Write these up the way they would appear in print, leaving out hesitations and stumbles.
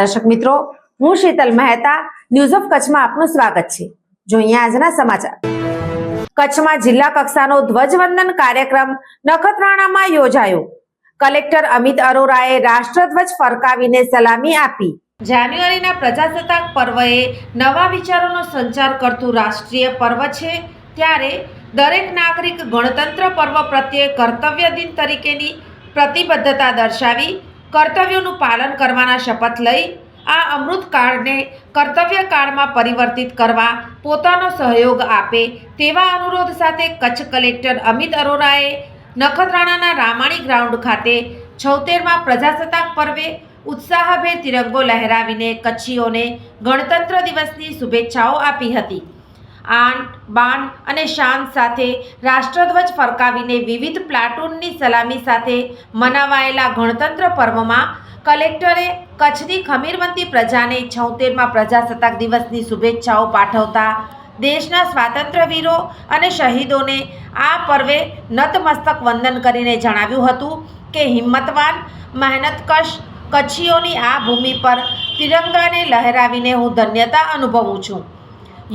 દર્શક મિત્રો, હું શીતલ મહેતા ન્યૂઝ ઓફ કચ્છમાં આપનું સ્વાગત છે। જોઈએ આજના સમાચાર। કચ્છમાં જિલ્લા કક્ષાનો ધ્વજવંદન કાર્યક્રમ નખત્રાણામાં યોજાયો। કલેક્ટર અમિત અરોરાએ રાષ્ટ્રધ્વજ ફરકાવીને સલામી આપી। જાન્યુઆરીના પ્રજાસત્તાક પર્વએ નવા વિચારોનો સંચાર કરતું રાષ્ટ્રીય પર્વ છે, ત્યારે દરેક નાગરિક ગણતંત્ર પર્વ પ્રત્યે કર્તવ્ય દિન તરીકેની પ્રતિબદ્ધતા દર્શાવી કર્તવ્યોનું પાલન કરવાના શપથ લઈ આ અમૃતકાળને કર્તવ્યકાળમાં પરિવર્તિત કરવા પોતાનો સહયોગ આપે તેવા અનુરોધ સાથે કચ્છ કલેક્ટર અમિત અરોરાએ નખત્રાણાના રામાણી ગ્રાઉન્ડ ખાતે 76મા પ્રજાસત્તાક પર્વે ઉત્સાહભેર તિરંગો લહેરાવીને કચ્છીઓને ગણતંત્ર દિવસની શુભેચ્છાઓ આપી હતી। આન બાન અને શાન સાથે રાષ્ટ્રધ્વજ ફરકાવીને વિવિધ પ્લાટૂનની સલામી સાથે મનાવાયેલા ગણતંત્ર પર્વમાં કલેક્ટરે કચ્છની ખમીરવંતી પ્રજાને 76મા પ્રજાસત્તાક દિવસની શુભેચ્છાઓ પાઠવતા દેશના સ્વાતંત્ર્ય વીરો અને શહીદોને આ પર્વે નતમસ્તક વંદન કરીને જણાવ્યું હતું કે હિંમતવાન મહેનતકશ કચ્છીઓની આ ભૂમિ પર તિરંગાને લહેરાવીને હું ધન્યતા અનુભવું છું।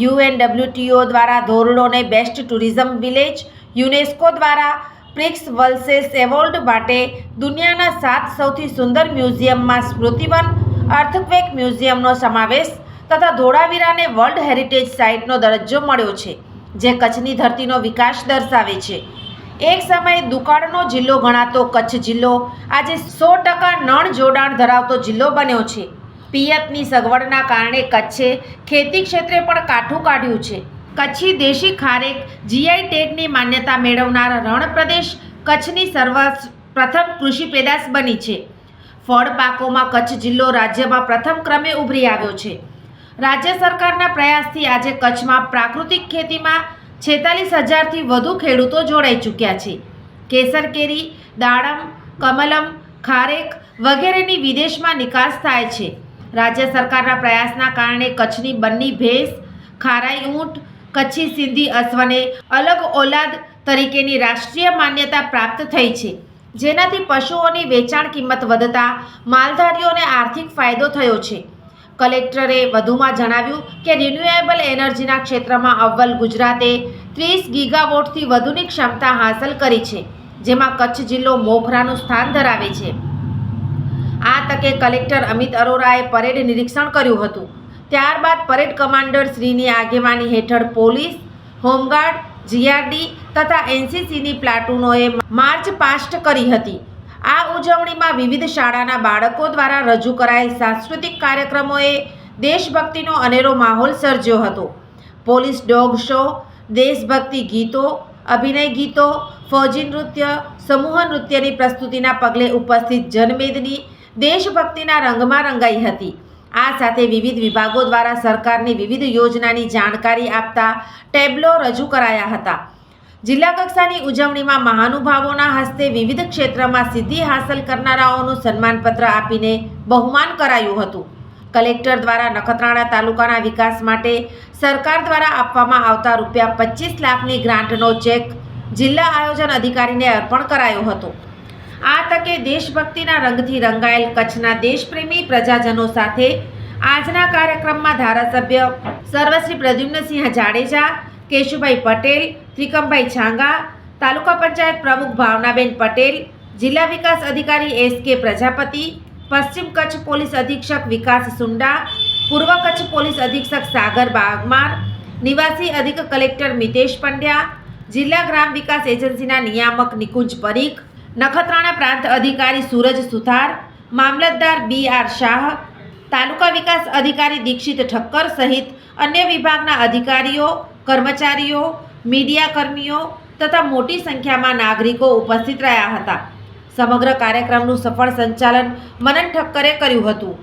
UNWTO દ્વારા ધોરડોને બેસ્ટ ટુરિઝમ વિલેજ, યુનેસ્કો દ્વારા પ્રિક્સ વર્લ્ડ એવોર્ડ માટે દુનિયાના 7 સૌથી સુંદર મ્યુઝિયમમાં સ્મૃતિવન અર્થક્વેક મ્યુઝિયમનો સમાવેશ તથા ધોળાવીરાને વર્લ્ડ હેરિટેજ સાઇટનો દરજ્જો મળ્યો છે, જે કચ્છની ધરતીનો વિકાસ દર્શાવે છે। એક સમયે દુકાળનો જિલ્લો ગણાતો કચ્છ જિલ્લો આજે 100% નળ જોડાણ ધરાવતો જિલ્લો બન્યો છે। પિયતની સગવડના કારણે કચ્છે ખેતી ક્ષેત્રે પણ કાઠું કાઢ્યું છે। કચ્છી દેશી ખારેક GI ટેગની માન્યતા મેળવનાર રણ પ્રદેશ કચ્છની સર્વપ્રથમ કૃષિ પેદાશ બની છે। ફળ પાકોમાં કચ્છ જિલ્લો રાજ્યમાં પ્રથમ ક્રમે ઉભરી આવ્યો છે। રાજ્ય સરકારના પ્રયાસથી આજે કચ્છમાં પ્રાકૃતિક ખેતીમાં 46,000થી વધુ ખેડૂતો જોડાઈ ચૂક્યા છે। કેસર કેરી, દાડમ, કમલમ, ખારેક વગેરેની વિદેશમાં નિકાસ થાય છે। રાજ્ય સરકારના પ્રયાસના કારણે કચ્છની બન્ની ભેંસ, ખારાઈ ઊંટ, કચ્છી સિંધી અશ્વને અલગ ઓલાદ તરીકેની રાષ્ટ્રીય માન્યતા પ્રાપ્ત થઈ છે, જેનાથી પશુઓની વેચાણ કિંમત વધતા માલધારીઓને આર્થિક ફાયદો થયો છે। કલેક્ટરે વધુમાં જણાવ્યું કે રિન્યુએબલ એનર્જીના ક્ષેત્રમાં અવ્વલ ગુજરાતે 30 ગીગાવોટથી વધુની ક્ષમતા હાંસલ કરી છે, જેમાં કચ્છ જિલ્લો મોખરાનું સ્થાન ધરાવે છે। આ તકે કલેક્ટર અમિત અરોરાએ પરેડ નિરીક્ષણ કર્યું હતું। ત્યારબાદ પરેડ કમાન્ડર શ્રીની આગેવાની હેઠળ પોલીસ, હોમગાર્ડ, GRD તથા NCCની પ્લાટૂનોએ માર્ચ પાસ્ટ કરી હતી। આ ઉજવણીમાં વિવિધ શાળાના બાળકો દ્વારા રજૂ કરાયેલ સાંસ્કૃતિક કાર્યક્રમોએ દેશભક્તિનો અનેરો માહોલ સર્જ્યો હતો। પોલીસ ડોગ શો, દેશભક્તિ ગીતો, અભિનય ગીતો, ફૌજી નૃત્ય, સમૂહ નૃત્યની પ્રસ્તુતિના પગલે ઉપસ્થિત જનમેદની દેશભક્તિના રંગમાં રંગાઈ હતી। આ સાથે વિવિધ વિભાગો દ્વારા સરકારની વિવિધ યોજનાની જાણકારી આપતા ટેબ્લો રજૂ કરાયા હતા। જિલ્લા કક્ષાની ઉજવણીમાં મહાનુભાવોના હસ્તે વિવિધ ક્ષેત્રમાં સિદ્ધિ હાંસલ કરનારાઓનું સન્માનપત્ર આપીને બહુમાન કરાયું હતું। કલેક્ટર દ્વારા નખત્રાણા તાલુકાના વિકાસ માટે સરકાર દ્વારા આપવામાં આવતા ₹25 લાખની ગ્રાન્ટનો ચેક જિલ્લા આયોજન અધિકારીને અર્પણ કરાયો હતો। આ તકે દેશભક્તિના રંગથી રંગાયેલ કચ્છના દેશપ્રેમી પ્રજાજનો સાથે આજના કાર્યક્રમમાં ધારાસભ્ય સર્વશ્રી પ્રદ્યુમ્નસિંહ જાડેજા, કેશુભાઈ પટેલ, ત્રિકમભાઈ છાંગા, તાલુકા પંચાયત પ્રમુખ ભાવનાબેન પટેલ, જિલ્લા વિકાસ અધિકારી SK પ્રજાપતિ, પશ્ચિમ કચ્છ પોલીસ અધિક્ષક વિકાસ સુંડા, પૂર્વ કચ્છ પોલીસ અધિક્ષક સાગર બાગમાર, નિવાસી અધિક કલેક્ટર મિતેશ પંડ્યા, જિલ્લા ગ્રામ વિકાસ એજન્સીના નિયામક નિકુંજ પરીખ, નખત્રાણા પ્રાંત અધિકારી સૂરજ સુથાર, મામલતદાર BR શાહ, તાલુકા વિકાસ અધિકારી દીક્ષિત ઠક્કર સહિત અન્ય વિભાગના અધિકારીઓ, કર્મચારીઓ, મીડિયા કર્મીઓ તથા મોટી સંખ્યામાં નાગરિકો ઉપસ્થિત રહ્યા હતા। સમગ્ર કાર્યક્રમનું સફળ સંચાલન મનન ઠક્કરે કર્યું હતું।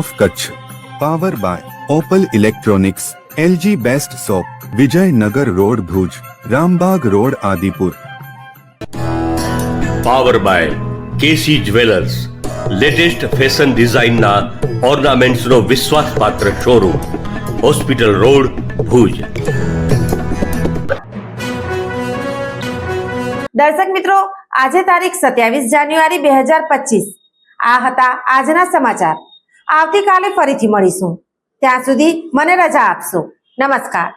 of Kutch. Power by Opal Electronics, LG Best Soap, Vijaynagar Road Bhuj, Rambagh Road Adipur. Power by KC jewellers, latest fashion ડિઝાઇનના ઓર્નામેન્ટ્સનો વિશ્વાસપાત્ર શોરૂમ, હોસ્પિટલ રોડ, ભુજ. દર્શક મિત્રો, આજે તારીખ 27 જાન્યુઆરી 2025. આ હતા આજના સમાચાર. આવતીકાલે ફરીથી મળીશું. ત્યાં સુધી મને રજા આપશો. નમસ્કાર.